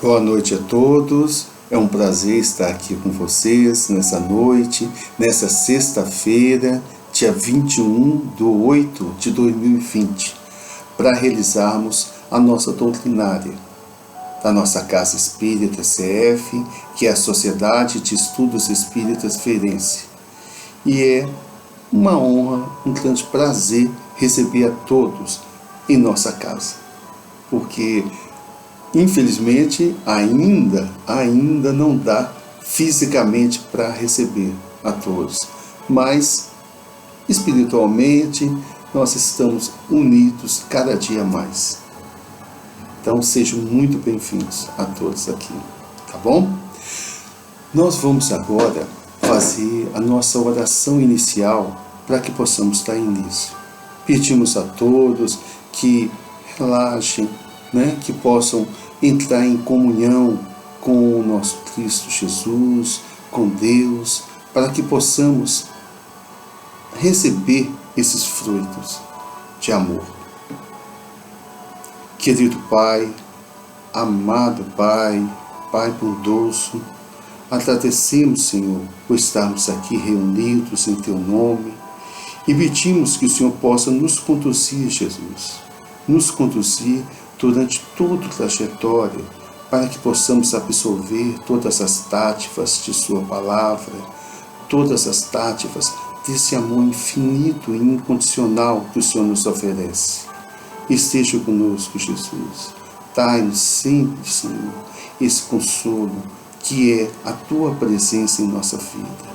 Boa noite a todos, é um prazer estar aqui com vocês nessa noite, nessa sexta-feira, dia 21/8/2020, para realizarmos a nossa doutrinária da nossa Casa Espírita CF, que é a Sociedade de Estudos Espíritas Feirense. E é uma honra, um grande prazer receber a todos em nossa casa, porque infelizmente, ainda não dá fisicamente para receber a todos, mas espiritualmente nós estamos unidos cada dia mais. Então sejam muito bem-vindos a todos aqui, tá bom? Nós vamos agora fazer a nossa oração inicial para que possamos dar início. Pedimos a todos que relaxem, que possam entrar em comunhão com o nosso Cristo Jesus, com Deus, para que possamos receber esses frutos de amor. Querido Pai, amado Pai, Pai bondoso, agradecemos, Senhor, por estarmos aqui reunidos em Teu nome e pedimos que o Senhor possa nos conduzir, Jesus, nos conduzir durante toda a trajetória, para que possamos absorver todas as dádivas de Sua Palavra, todas as dádivas desse amor infinito e incondicional que o Senhor nos oferece. Esteja conosco, Jesus. Dai-nos sempre, Senhor, esse consolo que é a Tua presença em nossa vida.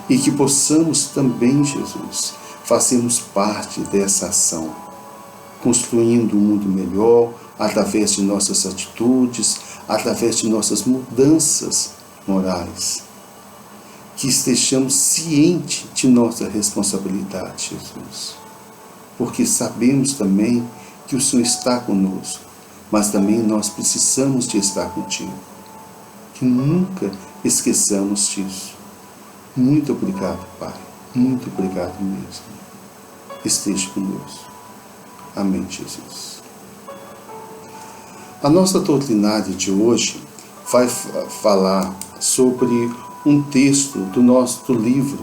E que possamos também, Jesus, fazermos parte dessa ação, construindo um mundo melhor, através de nossas atitudes, através de nossas mudanças morais. Que estejamos cientes de nossa responsabilidade, Jesus. Porque sabemos também que o Senhor está conosco, mas também nós precisamos de estar contigo. Que nunca esqueçamos disso. Muito obrigado, Pai. Muito obrigado mesmo. Esteja conosco. Amém, Jesus. A nossa doutrinária de hoje vai falar sobre um texto do livro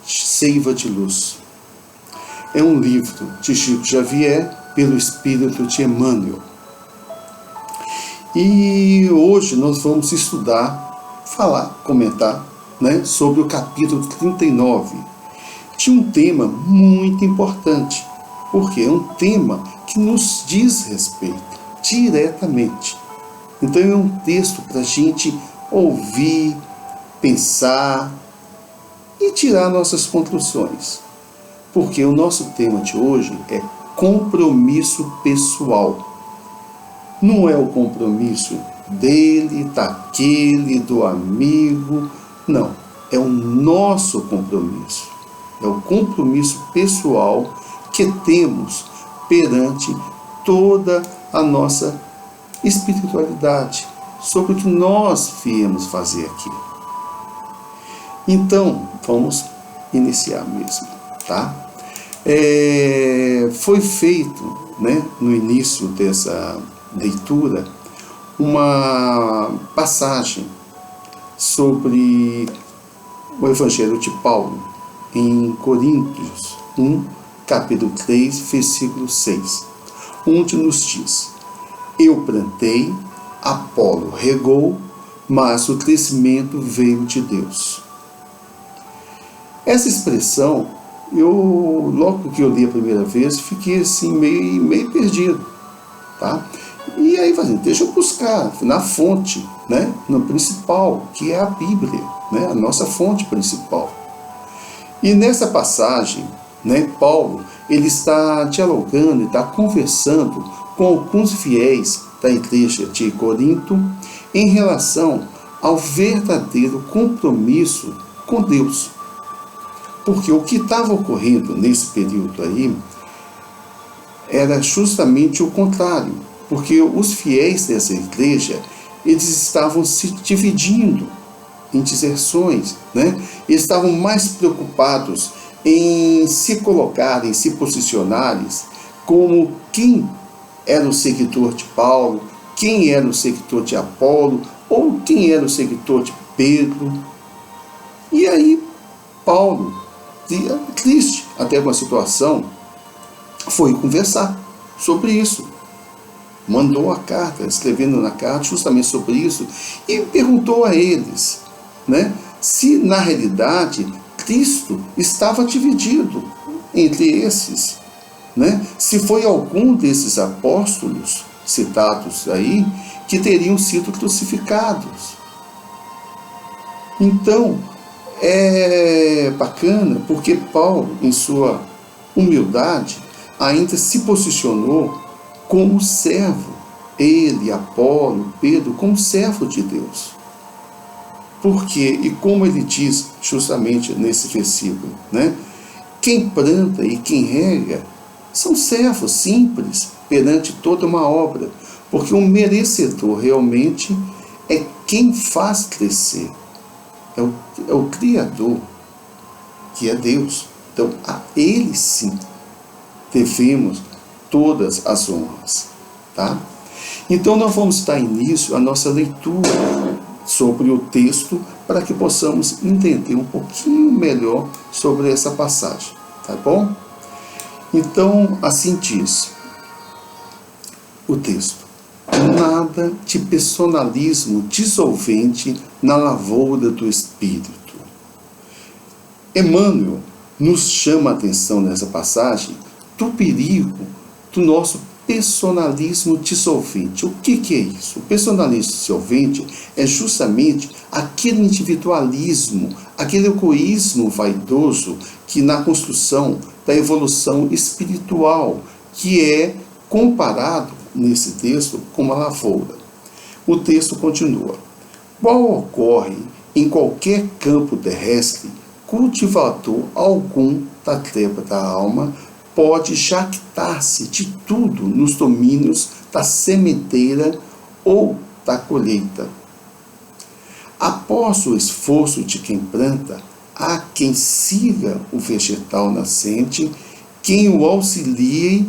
Seiva de Luz. É um livro de Chico Xavier pelo Espírito de Emmanuel. E hoje nós vamos estudar, comentar, sobre o capítulo 39, de um tema muito importante, porque é um tema que nos diz respeito diretamente. Então é um texto para a gente ouvir, pensar e tirar nossas conclusões. Porque o nosso tema de hoje é compromisso pessoal. Não é o compromisso dele, daquele, do amigo. Não, é o nosso compromisso. É o compromisso pessoal que temos perante toda a nossa espiritualidade, sobre o que nós viemos fazer aqui. Então, vamos iniciar mesmo, tá? Foi feito, no início dessa leitura, uma passagem sobre o Evangelho de Paulo, em Coríntios 1, capítulo 3, versículo 6, onde nos diz: eu plantei, Apolo regou, mas o crescimento veio de Deus. Essa expressão, logo que eu li a primeira vez, fiquei assim meio perdido, tá? E aí falei, deixa eu buscar na fonte, no principal, que é a Bíblia, a nossa fonte principal. E nessa passagem, Paulo, ele está dialogando, está conversando com alguns fiéis da igreja de Corinto em relação ao verdadeiro compromisso com Deus. Porque o que estava ocorrendo nesse período aí era justamente o contrário. Porque os fiéis dessa igreja, eles estavam se dividindo em deserções, Eles estavam mais preocupados em se colocarem, se posicionarem como quem era o seguidor de Paulo, quem era o seguidor de Apolo, ou quem era o seguidor de Pedro. E aí Paulo, triste até com a situação, foi conversar sobre isso. Mandou a carta, escrevendo na carta justamente sobre isso, e perguntou a eles, né, se na realidade Cristo estava dividido entre esses, né? Se foi algum desses apóstolos citados aí que teriam sido crucificados. Então, é bacana porque Paulo, em sua humildade, ainda se posicionou como servo, ele, Apolo, Pedro, como servo de Deus. Porque, e como ele diz justamente nesse versículo, né? Quem planta e quem rega são servos simples perante toda uma obra, porque o merecedor realmente é quem faz crescer, é o Criador, que é Deus. Então, a Ele sim devemos todas as honras, tá? Então, nós vamos dar início à nossa leitura sobre o texto para que possamos entender um pouquinho melhor sobre essa passagem, tá bom? Então, assim diz o texto: nada de personalismo dissolvente na lavoura do Espírito. Emmanuel nos chama a atenção nessa passagem do perigo do nosso personalismo dissolvente. O que é isso? O personalismo dissolvente é justamente aquele individualismo, aquele egoísmo vaidoso que na construção da evolução espiritual, que é comparado nesse texto com uma lavoura. O texto continua: qual ocorre em qualquer campo terrestre, cultivador algum da treva da alma pode jactar-se de tudo nos domínios da sementeira ou da colheita. Após o esforço de quem planta, há quem siga o vegetal nascente, quem o auxilie,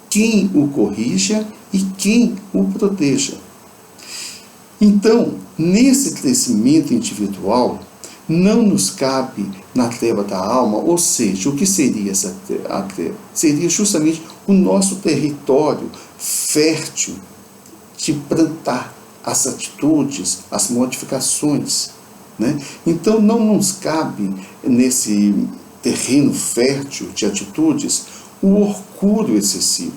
quem o corrija e quem o proteja. Então, nesse crescimento individual, não nos cabe na treva da alma, ou seja, o que seria a treva? Seria justamente o nosso território fértil de plantar as atitudes, as modificações, né? Então não nos cabe nesse terreno fértil de atitudes o orgulho excessivo,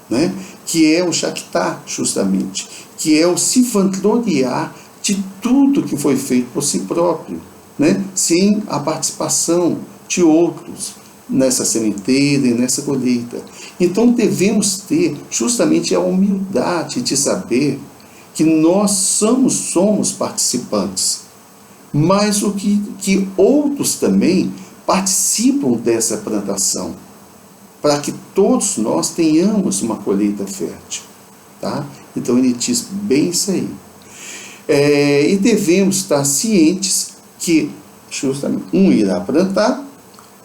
né? Que é o jactar justamente, que é o se vangloriar de tudo que foi feito por si próprio, né? Sem a participação de outros nessa sementeira e nessa colheita. Então devemos ter justamente a humildade de saber que nós somos participantes, mas o que outros também participam dessa plantação, para que todos nós tenhamos uma colheita fértil, tá? Então ele diz bem isso aí. E devemos estar cientes que justamente um irá plantar,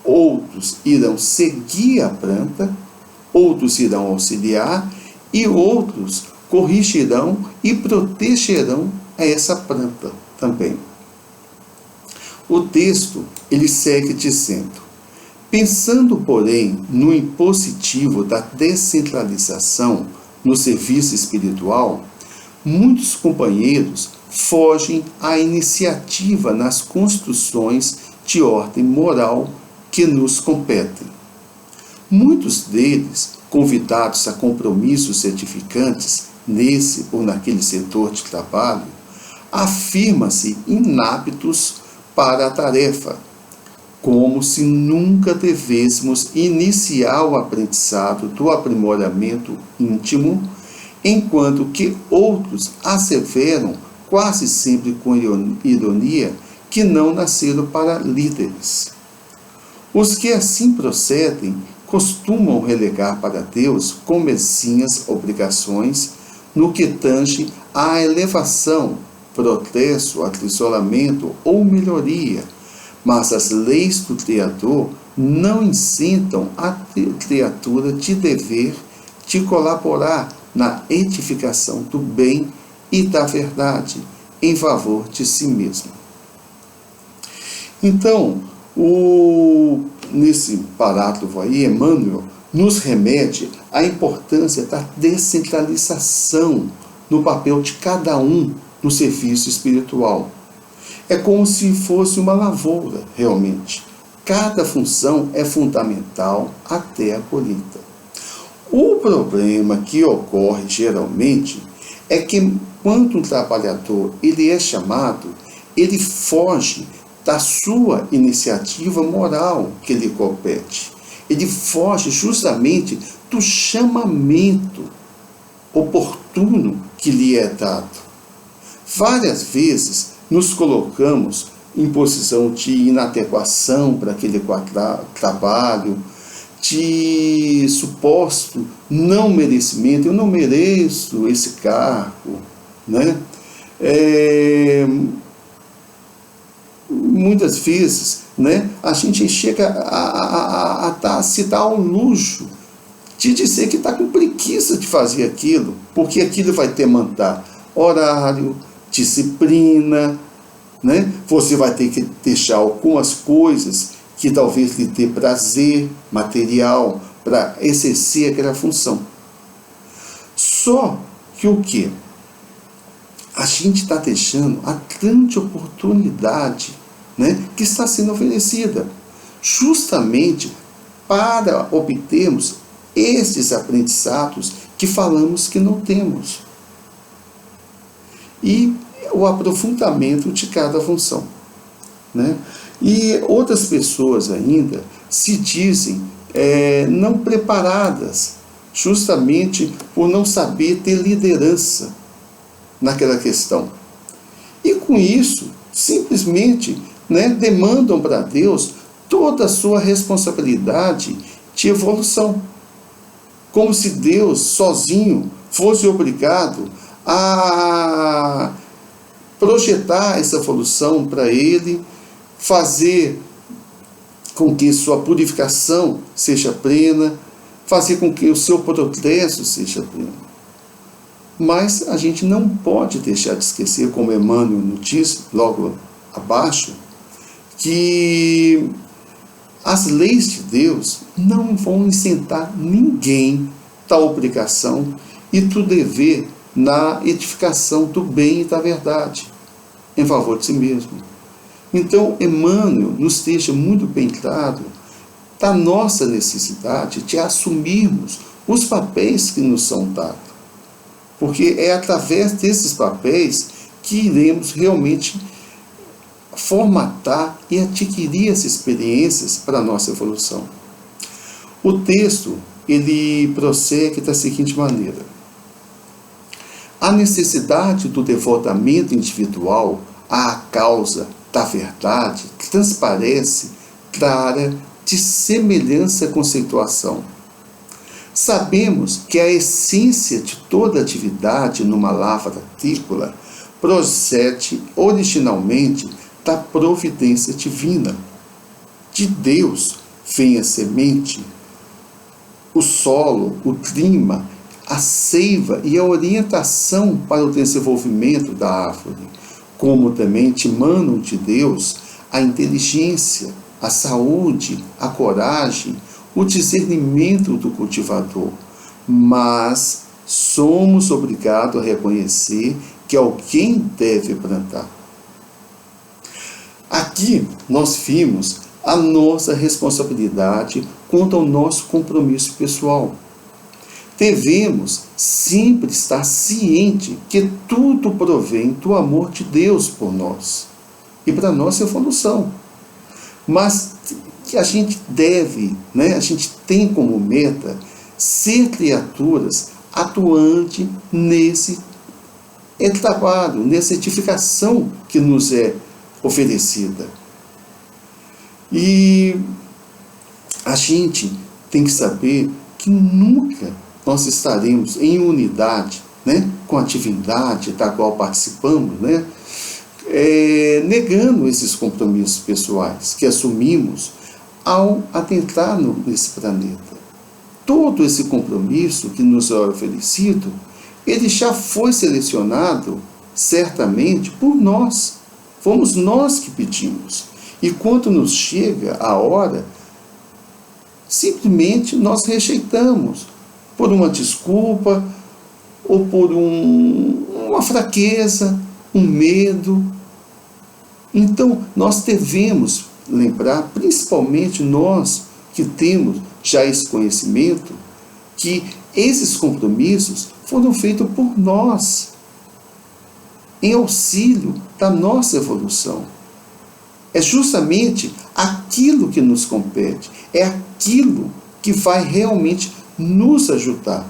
outros irão seguir a planta, outros irão auxiliar e outros corrigirão e protegerão essa planta também. O texto ele segue dizendo: pensando, porém, no impositivo da descentralização no serviço espiritual, muitos companheiros fogem à iniciativa nas construções de ordem moral que nos competem. Muitos deles, convidados a compromissos edificantes nesse ou naquele setor de trabalho, afirmam-se inaptos para a tarefa, como se nunca devêssemos iniciar o aprendizado do aprimoramento íntimo, enquanto que outros asseveram, quase sempre com ironia, que não nasceram para líderes. Os que assim procedem costumam relegar para Deus com mesquinhas obrigações no que tange à elevação, progresso, acrisolamento ou melhoria, mas as leis do Criador não incitam a criatura de dever de colaborar na edificação do bem e da verdade, em favor de si mesmo. Então, nesse parágrafo aí, Emmanuel nos remete à importância da descentralização no papel de cada um no serviço espiritual. É como se fosse uma lavoura, realmente. Cada função é fundamental até a colheita. O problema que ocorre geralmente é que quando um trabalhador ele é chamado, ele foge da sua iniciativa moral que lhe compete. Ele foge justamente do chamamento oportuno que lhe é dado. Várias vezes nos colocamos em posição de inadequação para aquele trabalho, de suposto não merecimento. Eu não mereço esse cargo, né? Muitas vezes, né, a gente chega a se dar ao luxo de dizer que está com preguiça de fazer aquilo, porque aquilo vai demandar horário, disciplina, né? Você vai ter que deixar algumas coisas que talvez lhe dê prazer material para exercer aquela função. Só que o quê? A gente está deixando a grande oportunidade, né, que está sendo oferecida, justamente para obtermos esses aprendizados que falamos que não temos. E o aprofundamento de cada função, né? E outras pessoas ainda se dizem não preparadas, justamente por não saber ter liderança naquela questão. E com isso, simplesmente, né, demandam para Deus toda a sua responsabilidade de evolução. Como se Deus, sozinho, fosse obrigado a projetar essa evolução para ele, fazer com que sua purificação seja plena, fazer com que o seu progresso seja pleno. Mas a gente não pode deixar de esquecer, como Emmanuel nos diz logo abaixo, que as leis de Deus não vão isentar ninguém da obrigação e do dever na edificação do bem e da verdade, em favor de si mesmo. Então, Emmanuel nos deixa muito bem claro da nossa necessidade de assumirmos os papéis que nos são dados. Porque é através desses papéis que iremos realmente formatar e adquirir essas experiências para a nossa evolução. O texto, ele prossegue da seguinte maneira: a necessidade do devotamento individual à causa da verdade transparece clara de semelhança conceituação. Sabemos que a essência de toda atividade numa lavra agrícola procede originalmente da providência divina. De Deus vem a semente, o solo, o clima, a seiva e a orientação para o desenvolvimento da árvore, como também emanam de Deus a inteligência, a saúde, a coragem, o discernimento do cultivador. Mas somos obrigados a reconhecer que alguém deve plantar. Aqui nós vimos a nossa responsabilidade quanto ao nosso compromisso pessoal. Devemos sempre estar ciente que tudo provém do amor de Deus por nós e para a nossa evolução. Mas que a gente deve, né, a gente tem como meta ser criaturas atuantes nesse trabalho, nessa edificação que nos é oferecida. E a gente tem que saber que nunca nós estaremos em unidade, né, com a atividade da qual participamos, né, negando esses compromissos pessoais que assumimos ao adentrar nesse planeta. Todo esse compromisso que nos é oferecido, ele já foi selecionado certamente por nós. Fomos nós que pedimos. E quando nos chega a hora, simplesmente nós rejeitamos, por uma desculpa, ou por uma fraqueza, um medo. Então, nós devemos lembrar, principalmente nós que temos já esse conhecimento, que esses compromissos foram feitos por nós, em auxílio da nossa evolução. É justamente aquilo que nos compete, é aquilo que vai realmente nos ajudar.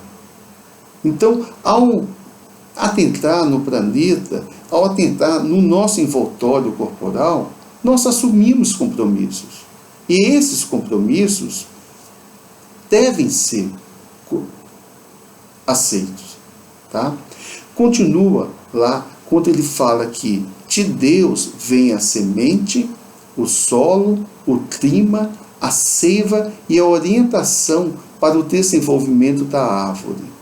Então, ao atentar no planeta, ao atentar no nosso envoltório corporal, nós assumimos compromissos. E esses compromissos devem ser aceitos. Tá? Continua lá, quando ele fala que de Deus vem a semente, o solo, o clima, a seiva e a orientação para o desenvolvimento da árvore.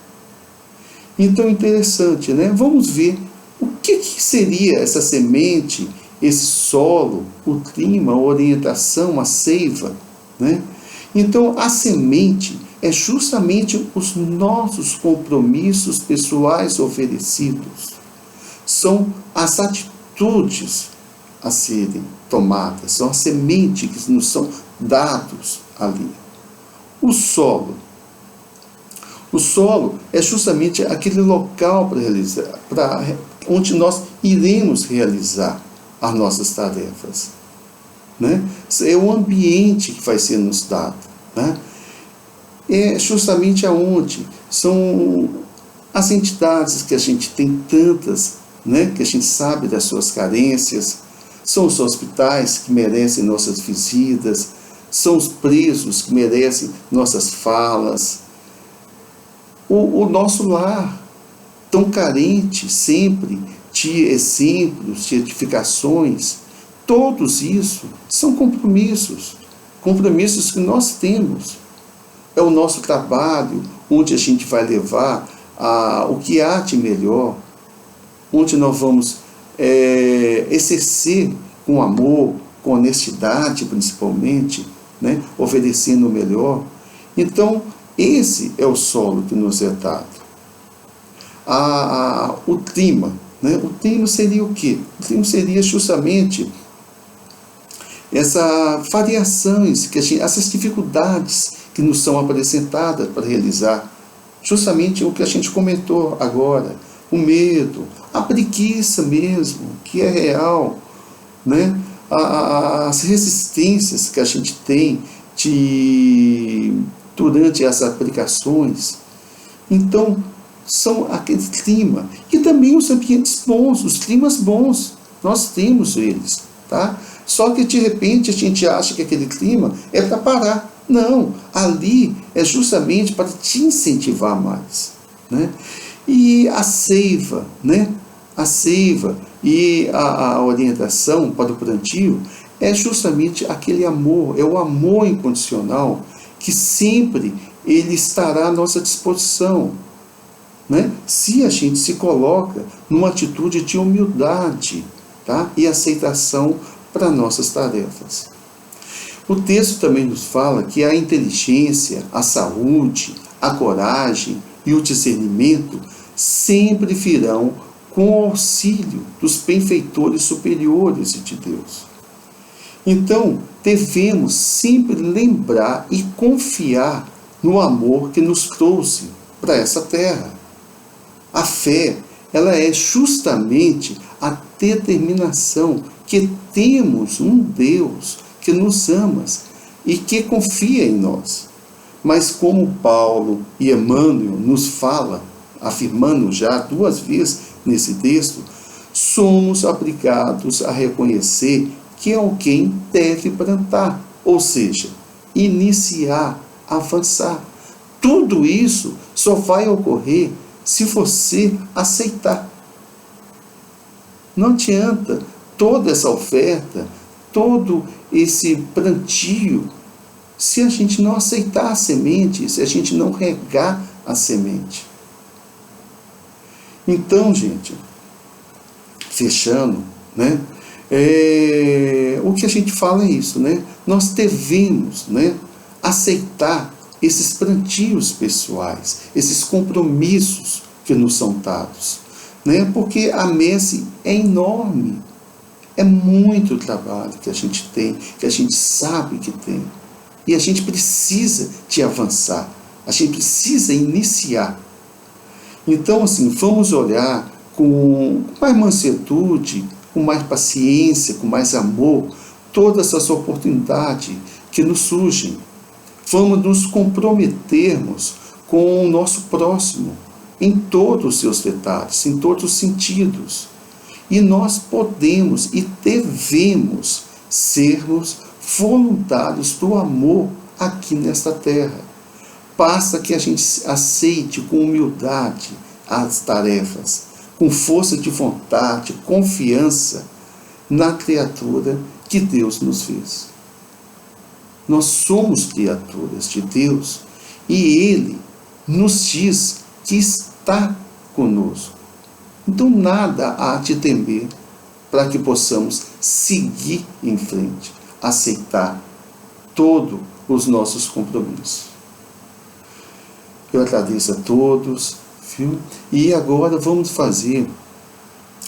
Então, interessante, né? Vamos ver o que seria essa semente, esse solo, o clima, a orientação, a seiva, né? Então, a semente é justamente os nossos compromissos pessoais oferecidos. São as atitudes a serem tomadas, são as sementes que nos são dados ali. O solo é justamente aquele local para realizar, onde nós iremos realizar as nossas tarefas. Né? É o ambiente que vai ser nos dado. Né? É justamente aonde são as entidades que a gente tem tantas, né? Que a gente sabe das suas carências, são os hospitais que merecem nossas visitas, são os presos que merecem nossas falas, o nosso lar, tão carente sempre de exemplos, de edificações, todos isso são compromissos que nós temos. É o nosso trabalho, onde a gente vai levar o que há de melhor, onde nós vamos exercer com amor, com honestidade principalmente, né? Oferecendo o melhor. Então, esse é o solo que nos é dado. O clima, né? O clima seria o quê? O clima seria justamente essas variações, essas dificuldades que nos são apresentadas para realizar justamente o que a gente comentou agora, o medo, a preguiça mesmo, que é real, né? As resistências que a gente tem durante as aplicações. Então, são aquele clima. E também os ambientes bons, os climas bons, nós temos eles. Tá? Só que, de repente, a gente acha que aquele clima é para parar. Não, ali é justamente para te incentivar mais. Né? E a seiva, né? A seiva e a orientação para o plantio é justamente aquele amor, é o amor incondicional que sempre ele estará à nossa disposição, né? Se a gente se coloca numa atitude de humildade, tá? E aceitação para nossas tarefas. O texto também nos fala que a inteligência, a saúde, a coragem e o discernimento sempre virão com o auxílio dos benfeitores superiores de Deus. Então, devemos sempre lembrar e confiar no amor que nos trouxe para essa terra. A fé, ela é justamente a determinação que temos um Deus que nos ama e que confia em nós. Mas como Paulo e Emmanuel nos fala, afirmando já 2 vezes nesse texto, somos obrigados a reconhecer que alguém deve plantar, ou seja, iniciar, avançar. Tudo isso só vai ocorrer se você aceitar. Não adianta toda essa oferta, todo esse plantio, se a gente não aceitar a semente, se a gente não regar a semente. Então, gente, fechando, né? O que a gente fala é isso, né? Nós devemos, né, aceitar esses plantios pessoais, esses compromissos que nos são dados, né? Porque a messe é enorme, é muito trabalho que a gente tem, que a gente sabe que tem, e a gente precisa de avançar, a gente precisa iniciar. Então, assim, vamos olhar com mais mansuetude, com mais paciência, com mais amor, todas essas oportunidades que nos surgem. Vamos nos comprometermos com o nosso próximo, em todos os seus detalhes, em todos os sentidos. E nós podemos e devemos sermos voluntários do amor aqui nesta terra. Basta que a gente aceite com humildade as tarefas, com força de vontade, confiança na criatura que Deus nos fez. Nós somos criaturas de Deus e Ele nos diz que está conosco. Então nada há de temer para que possamos seguir em frente, aceitar todos os nossos compromissos. Eu agradeço a todos, viu? E agora vamos fazer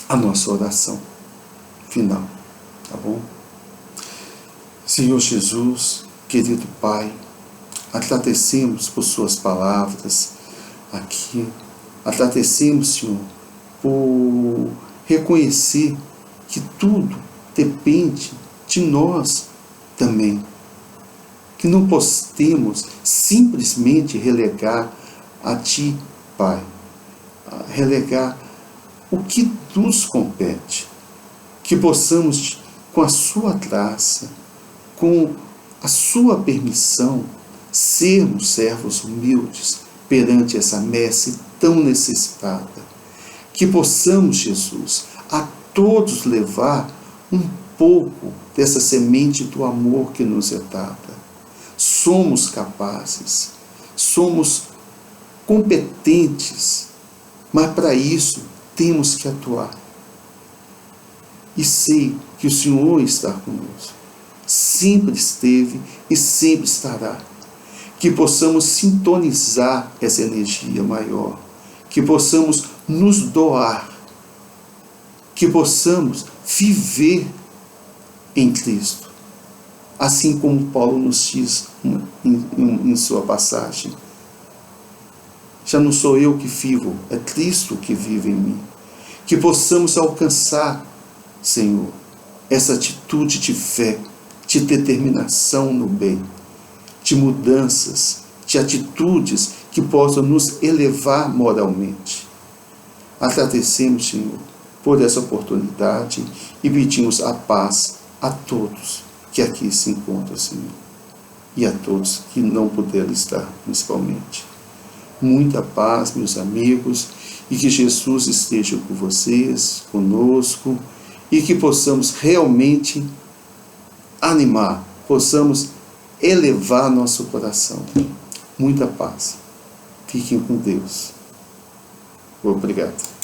a nossa oração final, tá bom? Senhor Jesus, querido Pai, agradecemos por suas palavras aqui, agradecemos, Senhor, por reconhecer que tudo depende de nós também, que não podemos simplesmente relegar a Ti, Pai, relegar o que nos compete, que possamos, com a Sua graça, com a Sua permissão, sermos servos humildes perante essa messe tão necessitada. Que possamos, Jesus, a todos levar um pouco dessa semente do amor que nos é dada. Somos capazes, somos competentes, mas para isso temos que atuar. E sei que o Senhor está conosco, sempre esteve e sempre estará. Que possamos sintonizar essa energia maior, que possamos nos doar, que possamos viver em Cristo, assim como Paulo nos diz em sua passagem. Já não sou eu que vivo, é Cristo que vive em mim. Que possamos alcançar, Senhor, essa atitude de fé, de determinação no bem, de mudanças, de atitudes que possam nos elevar moralmente. Agradecemos, Senhor, por essa oportunidade e pedimos a paz a todos que aqui se encontram, Senhor, e a todos que não puderam estar, principalmente. Muita paz, meus amigos, e que Jesus esteja com vocês, conosco, e que possamos realmente animar, possamos elevar nosso coração. Muita paz. Fiquem com Deus. Obrigado.